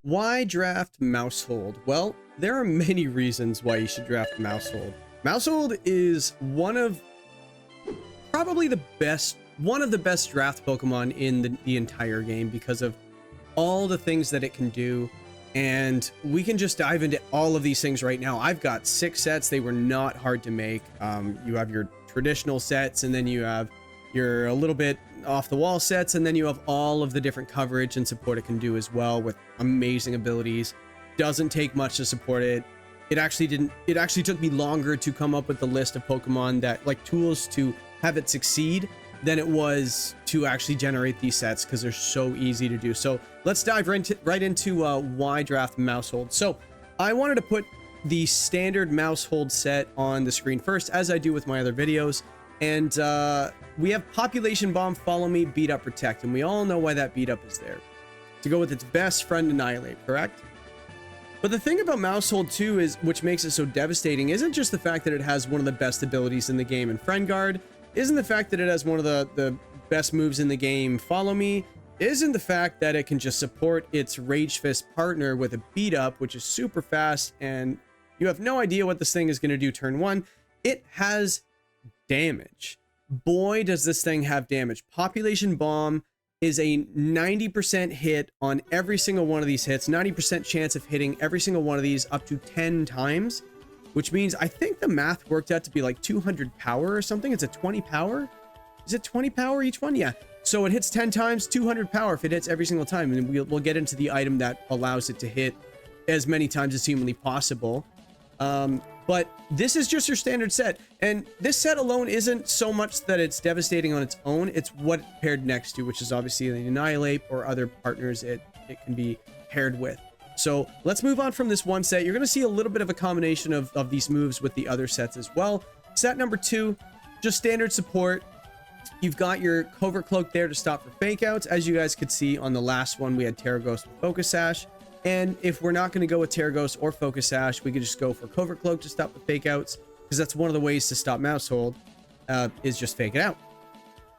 Why draft Mousehold? Well, there are many reasons why you should draft Mousehold. Mousehold is one of the best draft Pokemon in the entire game because of all the things that it can do. And we can just dive into all of these things right now. I've got 6 sets. They were not hard to make. You have your traditional sets, and then you have your a little bit off the wall sets, and then you have all of the different coverage and support it can do as well with amazing abilities. Doesn't take much to support it. It actually took me longer to come up with the list of Pokemon that like tools to have it succeed than it was to actually generate these sets because they're so easy to do. So let's dive right into why draft Mousehold. So I wanted to put the standard Maushold set on the screen first, as I do with my other videos. And we have Population Bomb, Follow Me, Beat Up, Protect. And we all know why that Beat Up is there. To go with its best friend, Annihilape, correct? But the thing about Mousehold 2 is, which makes it so devastating, isn't just the fact that it has one of the best abilities in the game in Friend Guard, isn't the fact that it has one of the best moves in the game, Follow Me, isn't the fact that it can just support its Rage Fist partner with a Beat Up, which is super fast, and you have no idea what this thing is going to do turn 1. It has damage. Boy, does this thing have damage. Population Bomb is a 90% hit on every single one of these hits, 90% chance of hitting every single one of these up to 10 times, which means I think the math worked out to be like 200 power or something. It's a 20 power. Is it 20 power each one? Yeah. So it hits 10 times, 200 power if it hits every single time. And we'll get into the item that allows it to hit as many times as humanly possible. But this is just your standard set. And this set alone isn't so much that it's devastating on its own. It's what it's paired next to, which is obviously the Annihilape or other partners it can be paired with. So let's move on from this one set. You're going to see a little bit of a combination of these moves with the other sets as well. Set number 2, just standard support. You've got your Covert Cloak there to stop for fake outs. As you guys could see on the last one, we had Terraghost with Focus Sash. And if we're not going to go with Terraghost or Focus Sash, we could just go for Covert Cloak to stop the fake outs, because that's one of the ways to stop Mousehold, is just fake it out.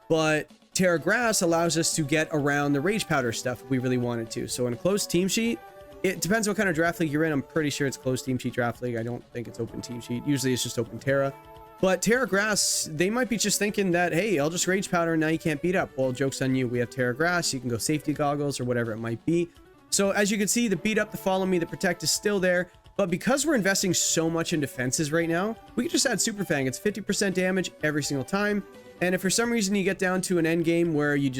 But Terra Grass allows us to get around the Rage Powder stuff if we really wanted to. So in a closed team sheet, it depends what kind of draft league you're in. I'm pretty sure it's closed team sheet draft league. I don't think it's open team sheet. Usually it's just open Terra. But Terra Grass, they might be just thinking that, hey, I'll just Rage Powder and now you can't beat up. Well, joke's on you. We have Terra Grass. You can go Safety Goggles or whatever it might be. So as you can see, the Beat Up, the Follow Me, the Protect is still there. But because we're investing so much in defenses right now, we can just add Super Fang. It's 50% damage every single time. And if for some reason you get down to an end game where you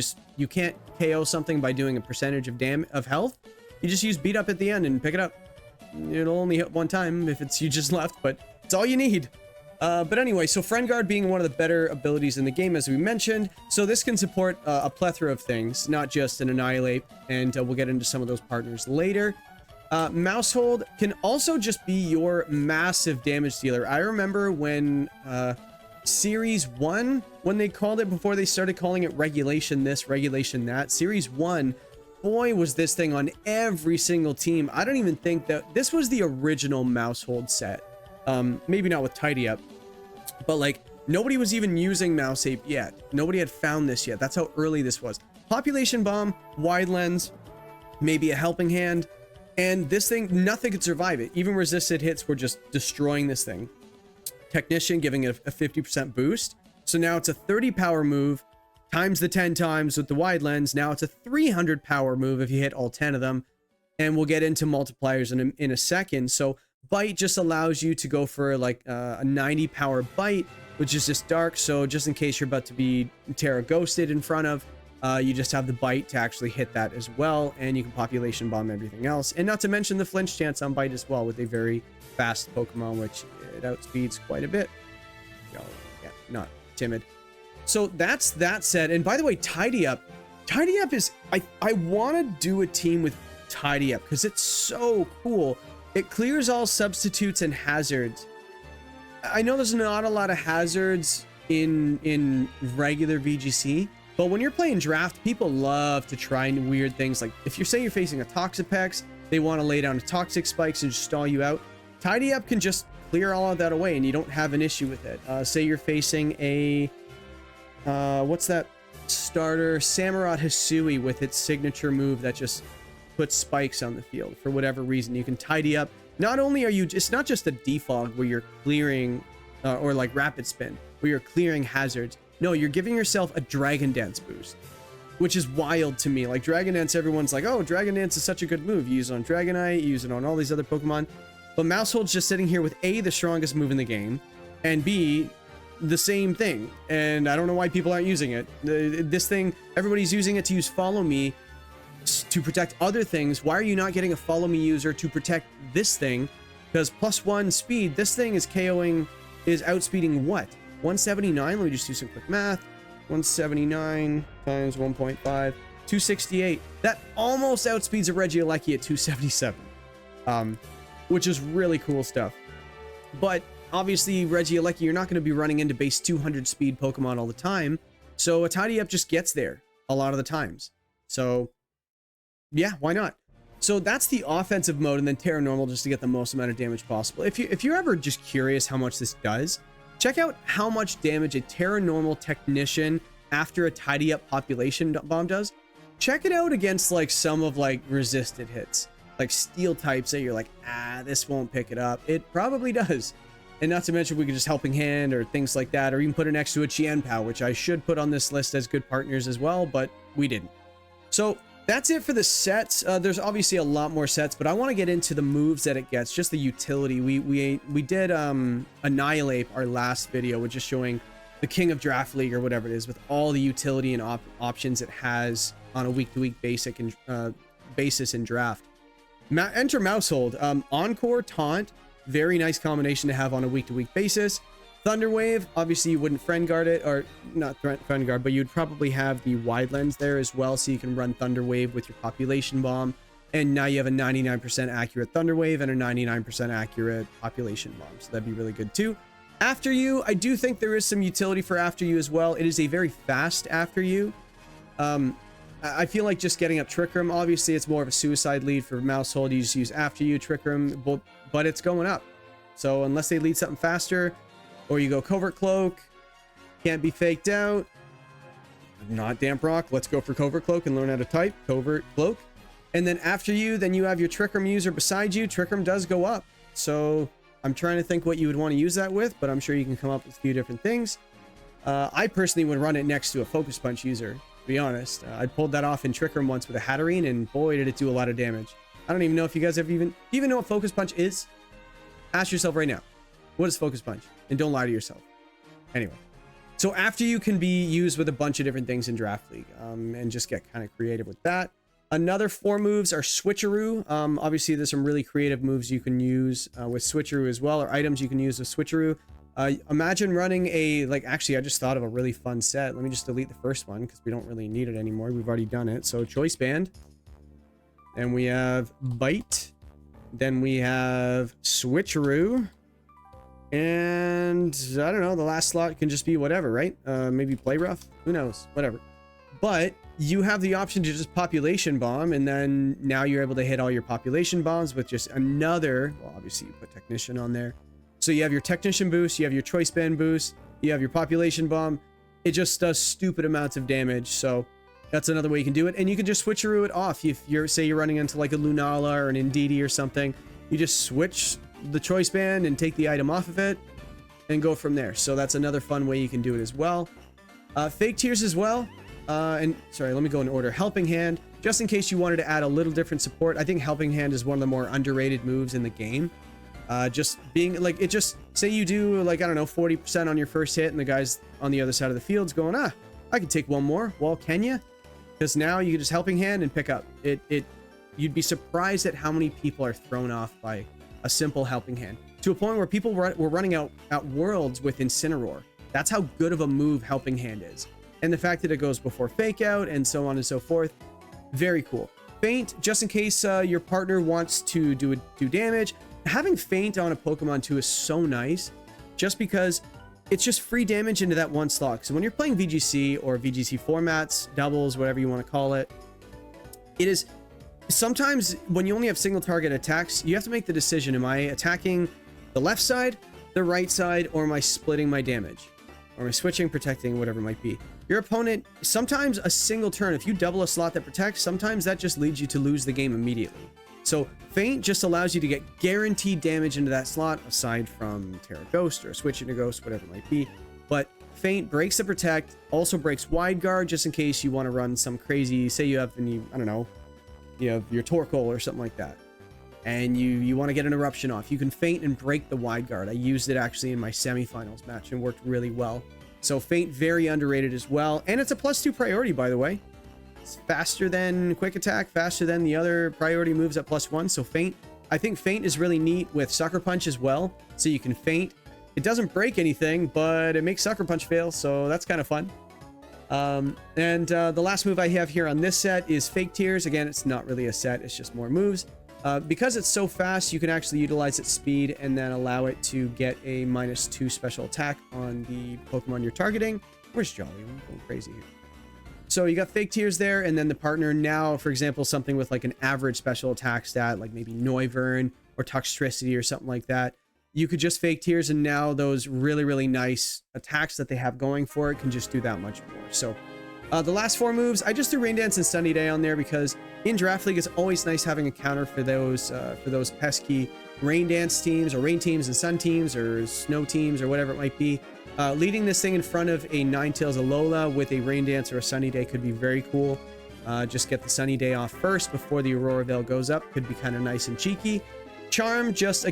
can't KO something by doing a percentage of health, you just use Beat Up at the end and pick it up. It'll only hit one time if it's you just left, but it's all you need. But anyway, so Friend Guard being one of the better abilities in the game, as we mentioned. So this can support a plethora of things, not just an Annihilape, and we'll get into some of those partners later. Mousehold can also just be your massive damage dealer. I remember when Series 1, when they called it, before they started calling it Regulation this, Regulation that, Series 1, boy, was this thing on every single team. I don't even think that this was the original Maushold set. Maybe not with Tidy Up, but like nobody was even using Mouseape yet. Nobody had found this yet. That's how early this was. Population Bomb, Wide Lens, maybe a Helping Hand, and this thing, nothing could survive it. Even resisted hits were just destroying this thing. Technician giving it a 50% boost. So now it's a 30 power move times the 10 times with the Wide Lens. Now it's a 300 power move if you hit all 10 of them. And we'll get into multipliers in a second. So Bite just allows you to go for like a 90 power bite, which is just dark. So just in case you're about to be Terra Ghosted in front of, you just have the bite to actually hit that as well. And you can Population Bomb everything else. And not to mention the flinch chance on bite as well with a very fast Pokemon, which it outspeeds quite a bit. Yeah, not timid. So that's that set. And by the way, Tidy Up. Tidy Up is, I want to do a team with Tidy Up because it's so cool. It clears all substitutes and hazards. I know there's not a lot of hazards in regular VGC, but when you're playing draft, people love to try weird things. Like if you're facing a Toxapex, they want to lay down a Toxic Spikes and just stall you out. Tidy Up can just clear all of that away and you don't have an issue with it. Say you're facing a, what's that starter? Samurott Hisui with its signature move that just put spikes on the field for whatever reason. You can tidy up. Not only are you, it's not just a defog where you're clearing, or like rapid spin, where you're clearing hazards. No, you're giving yourself a Dragon Dance boost, which is wild to me. Like Dragon Dance, everyone's like, oh, Dragon Dance is such a good move. You use it on Dragonite, you use it on all these other Pokemon. But Mousehold's just sitting here with A, the strongest move in the game, and B, the same thing. And I don't know why people aren't using it. This thing, everybody's using it to use Follow Me to protect other things. Why are you not getting a Follow Me user to protect this thing? Because +1 speed, this thing is KOing, is outspeeding what? 179? Let me just do some quick math. 179 times 1.5, 268. That almost outspeeds a Regieleki at 277, which is really cool stuff. But obviously, Regieleki, you're not going to be running into base 200 speed Pokemon all the time, so a Tidy Up just gets there a lot of the times. So yeah, why not? So that's the offensive mode, and then Terra Normal just to get the most amount of damage possible. If you're ever just curious how much this does, check out how much damage a Terra Normal Technician after a Tidy Up Population Bomb does. Check it out against like some of like resisted hits, like steel types that you're like, this won't pick it up. It probably does. And not to mention we could just Helping Hand or things like that, or even put it next to a Qianpao, which I should put on this list as good partners as well, but we didn't. So that's it for the sets. There's obviously a lot more sets, but I want to get into the moves that it gets, just the utility. We did Annihilape, our last video, which is showing the King of Draft League or whatever it is, with all the utility and options it has on a week-to-week basis in draft. Enter Mousehold. Encore, Taunt, very nice combination to have on a week-to-week basis. Thunder Wave, obviously you wouldn't friend guard it, or not friend guard, but you'd probably have the wide lens there as well, so you can run Thunder Wave with your Population Bomb, and now you have a 99% accurate Thunder Wave and a 99% accurate Population Bomb, so that'd be really good too. After You, I do think there is some utility for After You as well. It is a very fast After You. I feel like just getting up Trick Room, obviously it's more of a suicide lead for Mousehold. You just use After You, Trick Room, but it's going up. So unless they lead something faster, or you go Covert Cloak, can't be faked out, not Damp Rock, let's go for Covert Cloak and learn how to type Covert Cloak. And then After You, then you have your Trick Room user beside you. Trick Room does go up. So I'm trying to think what you would want to use that with, but I'm sure you can come up with a few different things. I personally would run it next to a Focus Punch user, to be honest. I pulled that off in Trick Room once with a Hatterene, and boy, did it do a lot of damage. I don't even know if you guys have even know what Focus Punch is. Ask yourself right now, what is Focus Punch? And don't lie to yourself. Anyway, so After You can be used with a bunch of different things in Draft League, and just get kind of creative with that. Another 4 moves are Switcheroo. Obviously, there's some really creative moves you can use with Switcheroo as well, or items you can use with Switcheroo. Imagine running a, actually, I just thought of a really fun set. Let me just delete the first one because we don't really need it anymore. We've already done it. So Choice Band. Then we have Bite. Then we have Switcheroo. And I don't know, the last slot can just be whatever, right? Maybe Play Rough, who knows, whatever. But you have the option to just Population Bomb, and then now you're able to hit all your Population Bombs with just another, well, obviously you put Technician on there. So you have your Technician boost, you have your Choice Band boost, you have your Population Bomb. It just does stupid amounts of damage, so that's another way you can do it. And you can just Switcheroo it off. If you're, say you're running into like a Lunala or an Indeedee or something, you just switch the Choice Band and take the item off of it and go from there. So that's another fun way you can do it as well. Fake Tears as well. And sorry, let me go in order. Helping Hand, just in case you wanted to add a little different support. I think Helping Hand is one of the more underrated moves in the game. Just being like, it just, say you do like, I don't know, 40% on your first hit, and the guys on the other side of the field's going, I can take one more. Well, can you? Because now you can just Helping Hand and pick up. You'd be surprised at how many people are thrown off by a simple Helping Hand, to a point where people were running out Worlds with Incineroar. That's how good of a move Helping Hand is. And the fact that it goes before Fake Out and so on and so forth, very cool. Feint, just in case your partner wants to do damage. Having Feint on a Pokemon too is so nice, just because it's just free damage into that one slot. So when you're playing VGC or VGC formats, doubles, whatever you want to call it, it is sometimes when you only have single target attacks, you have to make the decision, am I attacking the left side, the right side, or am I splitting my damage? Or am I switching, protecting, whatever it might be? your opponent, sometimes a single turn, if you double a slot that protects, sometimes that just leads you to lose the game immediately. So Feint just allows you to get guaranteed damage into that slot, aside from Terra Ghost or Switch into Ghost, whatever it might be. But Feint breaks the protect, also breaks wide guard, just in case you want to run some crazy, say you have any, I don't know, you have your Torkoal or something like that, and you want to get an eruption off. You can Feint and break the wide guard. I used it actually in my semifinals match and worked really well. So Feint, very underrated as well. And it's a +2 priority, by the way. It's faster than Quick Attack, faster than the other priority moves at +1. So Feint, I think Feint is really neat with Sucker Punch as well. So you can Feint. It doesn't break anything, but it makes Sucker Punch fail. So that's kind of fun. The last move I have here on this set is Fake Tears. Again, it's not really a set. It's just more moves. Because it's so fast, you can actually utilize its speed and then allow it to get a -2 special attack on the Pokemon you're targeting. Where's Jolly? I'm going crazy here. So you got Fake Tears there, and then the partner now, for example, something with like an average special attack stat, like maybe Noivern or Toxtricity or something like that. You could just Fake Tears, and now those really, really nice attacks that they have going for it can just do that much more. So the last 4 moves, I just threw Rain Dance and Sunny Day on there because in Draft League, it's always nice having a counter for those pesky Rain Dance teams or Rain teams and Sun teams or Snow teams or whatever it might be. Leading this thing in front of a Ninetales Alola with a Rain Dance or a Sunny Day could be very cool. Just get the Sunny Day off first before the Aurora Veil goes up. Could be kind of nice and cheeky. Charm, just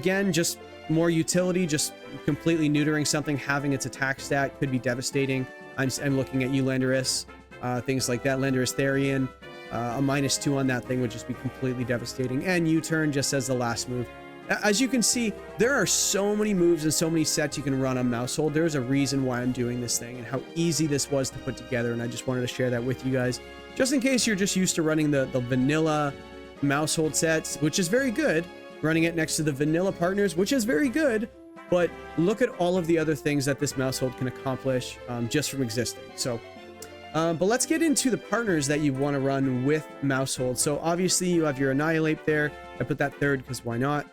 more utility, just completely neutering something, having its attack stat could be devastating. I'm looking at you, Landorus. Things like that, Landorus Therian. A -2 on that thing would just be completely devastating. And U-turn just as the last move. As you can see, there are so many moves and so many sets you can run on Mousehold. There's a reason why I'm doing this thing and how easy this was to put together, and I just wanted to share that with you guys. Just in case you're just used to running the vanilla Maushold sets, which is very good, running it next to the vanilla partners, which is very good, but look at all of the other things that this Mousehold can accomplish just from existing. So but let's get into the partners that you want to run with Mousehold. So obviously you have your Annihilape there. I put that third because why not?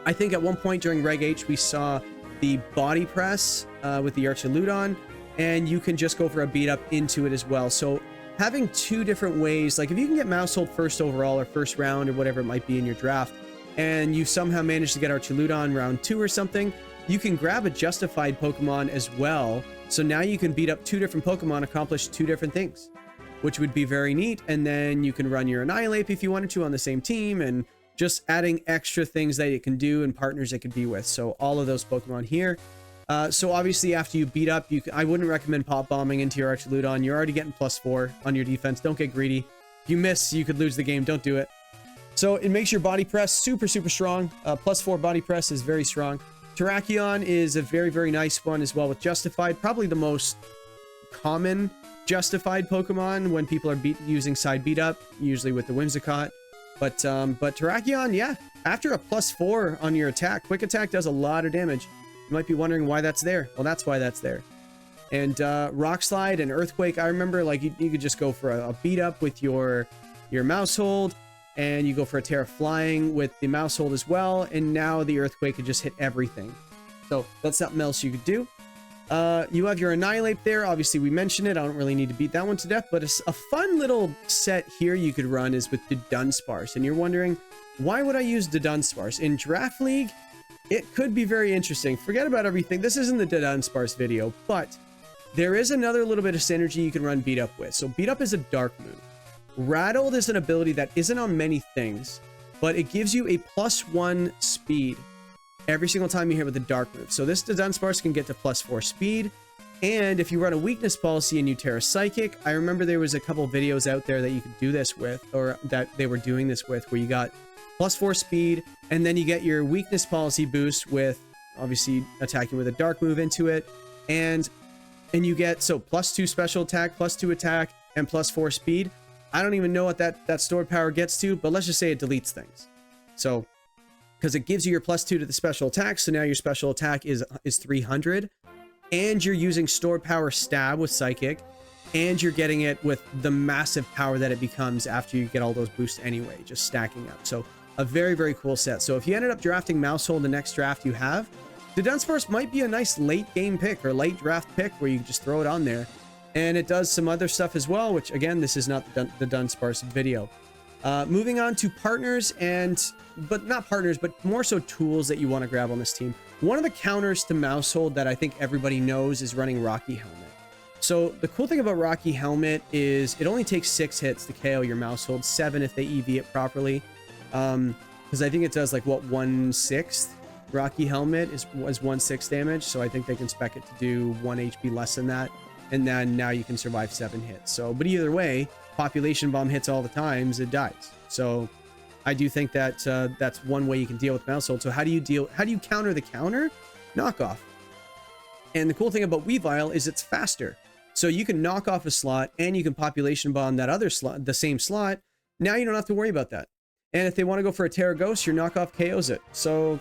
I think at one point during Reg H, we saw the body press with the Archaludon, and you can just go for a beat up into it as well. So having 2 different ways, like if you can get Mousehold first overall or first round or whatever it might be in your draft, and you somehow manage to get Archaludon round 2 or something, you can grab a justified Pokemon as well. So now you can beat up 2 different Pokemon, accomplish 2 different things, which would be very neat. And then you can run your Annihilape if you wanted to on the same team, and just adding extra things that it can do and partners it could be with. So all of those Pokemon here. So obviously after you beat up, I wouldn't recommend pop bombing into your Archaludon. You're already getting +4 on your defense. Don't get greedy. If you miss, you could lose the game. Don't do it. So it makes your body press super, super strong. +4 body press is very strong. Terrakion is a very, very nice one as well with Justified. Probably the most common Justified Pokemon when people are using side beat up, usually with the Whimsicott. But Terrakion, yeah, after a +4 on your attack, quick attack does a lot of damage. You might be wondering why that's there. Well, that's why that's there. And Rock Slide and Earthquake, I remember like you could just go for a beat up with your Mousehold, and you go for a Terra Flying with the Mousehold as well, and now the Earthquake could just hit everything. So that's something else you could do. You have your Annihilape there. Obviously, we mentioned it. I don't really need to beat that one to death, but a fun little set here you could run is with the Dunsparce. And you're wondering, why would I use the Dunsparce? In Draft League, it could be very interesting. Forget about everything. This isn't the Dunsparce video, but there is another little bit of synergy you can run Beat Up with. So Beat Up is a dark move. Rattled is an ability that isn't on many things, but it gives you a +1 speed every single time you hit with a dark move. So this Dunsparce can get to +4 speed, and if you run a weakness policy and you Terra Psychic, I remember there was a couple videos out there that you could do this with, or that they were doing this with, where you got +4 speed, and then you get your weakness policy boost with obviously attacking with a dark move into it, and you get so +2 special attack, +2 attack, and +4 speed. I don't even know what that stored power gets to, but let's just say it deletes things. So, because it gives you your +2 to the special attack, so now your special attack is 300, and you're using stored power stab with Psychic, and you're getting it with the massive power that it becomes after you get all those boosts anyway, just stacking up. So a very, very cool set. So if you ended up drafting Mousehold the next draft you have, the Dunsparce might be a nice late game pick or late draft pick where you just throw it on there. And it does some other stuff as well, which again, this is not the Dunsparce video. Moving on to partners but not partners, but more so tools that you want to grab on this team. One of the counters to Mousehold that I think everybody knows is running Rocky Helmet. So the cool thing about Rocky Helmet is it only takes 6 hits to KO your Mousehold, 7 if they EV it properly. Because I think it does like what, 1/6? Rocky Helmet was 1/6 damage, so I think they can spec it to do 1 HP less than that, and then now you can survive 7 hits. So, but either way, Population Bomb hits all the times, it dies. So I do think that that's one way you can deal with Mousehold. So how do you counter the counter? Knockoff. And the cool thing about Weavile is it's faster. So you can knock off a slot and you can Population Bomb that other slot, the same slot. Now you don't have to worry about that. And if they want to go for a Terra Ghost, your knockoff KOs it. So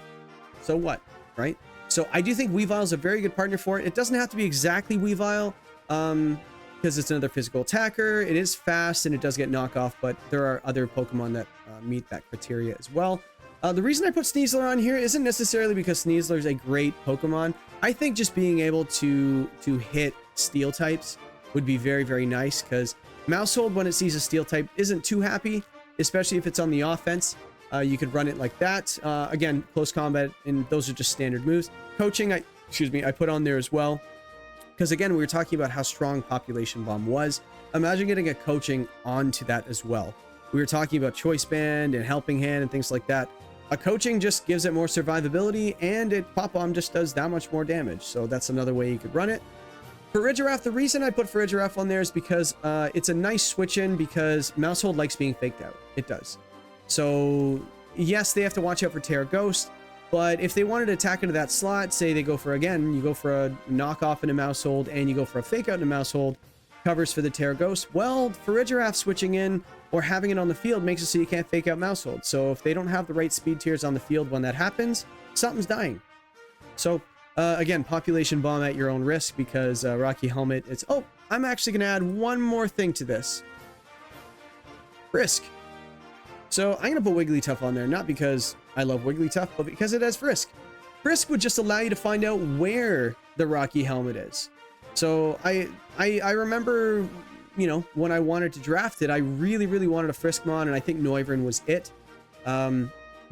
what, right? So I do think Weavile is a very good partner for it. It doesn't have to be exactly Weavile, because it's another physical attacker. It is fast and it does get knockoff, but there are other Pokemon that meet that criteria as well. The reason I put Sneasler on here isn't necessarily because Sneasler is a great Pokemon. I think just being able to hit steel types would be very, very nice, because Mousehold, when it sees a steel type, isn't too happy, especially if it's on the offense. You could run it like that. Again, close combat, and those are just standard moves. Coaching, I put on there as well, because again, we were talking about how strong Population Bomb was. Imagine getting a coaching onto that as well. We were talking about Choice Band and Helping Hand and things like that. A coaching just gives it more survivability, and Pop Bomb just does that much more damage. So that's another way you could run it. For Farigiraf, the reason I put Farigiraf on there is because it's a nice switch in, because Mousehold likes being faked out. It does. So yes, they have to watch out for Terra Ghost, but if they wanted to attack into that slot, say they go for, again, you go for a knockoff in a Mousehold and you go for a fake out in a Mousehold, covers for the Terra Ghost, well, Farigiraf switching in or having it on the field makes it so you can't fake out Mousehold. So if they don't have the right speed tiers on the field when that happens, something's dying. So again, Population Bomb at your own risk, because Rocky Helmet, it's... Oh, I'm actually going to add one more thing to this. Frisk. So I'm going to put Wigglytuff on there, not because I love Wigglytuff, but because it has Frisk. Frisk would just allow you to find out where the Rocky Helmet is. So I remember, you know, when I wanted to draft it, I really, really wanted a Friskmon, and I think Noivern was it.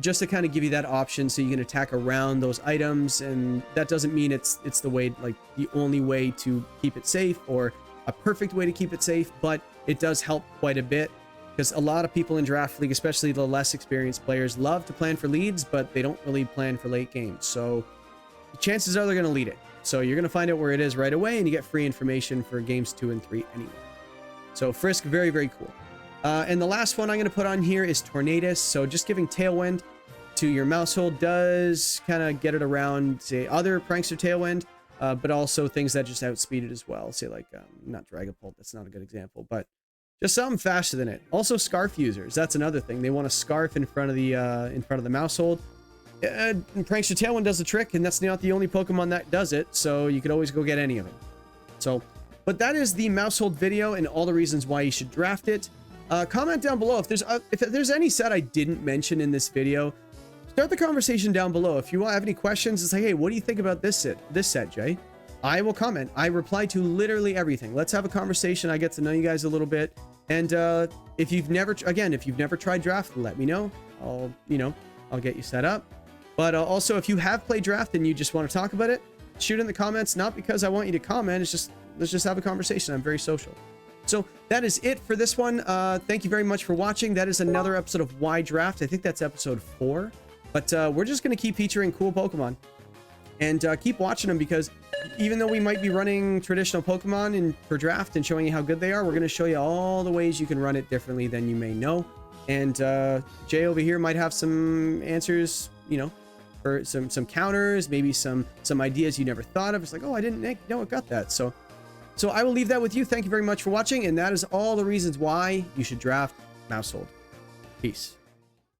Just to kind of give you that option so you can attack around those items, and that doesn't mean it's the way, like the only way to keep it safe or a perfect way to keep it safe, but it does help quite a bit. Because a lot of people in Draft League, especially the less experienced players, love to plan for leads, but they don't really plan for late games. So the chances are they're going to lead it. So you're going to find out where it is right away, and you get free information for games 2 and 3 anyway. So Frisk, very, very cool. And the last one I'm going to put on here is Tornadus. So just giving Tailwind to your Mousehold does kind of get it around, say, other Prankster Tailwind, but also things that just outspeed it as well. Say like, not Dragapult, that's not a good example, but just something faster than it. Also, Scarf users. That's another thing. They want a Scarf in front of the Mousehold. Prankster Tailwind does the trick, and that's not the only Pokemon that does it. So you could always go get any of them. So, but that is the Mousehold video and all the reasons why you should draft it. Comment down below if there's any set I didn't mention in this video. Start the conversation down below. If you have any questions, it's like, hey, what do you think about this set, Jay? I will comment. I reply to literally everything. Let's have a conversation. I get to know you guys a little bit. And if you've never tried Draft, let me know. I'll get you set up. But also, if you have played Draft and you just want to talk about it, shoot in the comments. Not because I want you to comment. It's just, let's just have a conversation. I'm very social. So that is it for this one. Thank you very much for watching. That is another episode of Why Draft. I think that's episode 4. But we're just going to keep featuring cool Pokemon. And keep watching them, because even though we might be running traditional Pokemon for draft and showing you how good they are, we're going to show you all the ways you can run it differently than you may know. And Jay over here might have some answers, you know, for some counters, maybe some ideas you never thought of. It's like, oh, I didn't know it got that. So I will leave that with you. Thank you very much for watching. And that is all the reasons why you should draft Mousehold. Peace.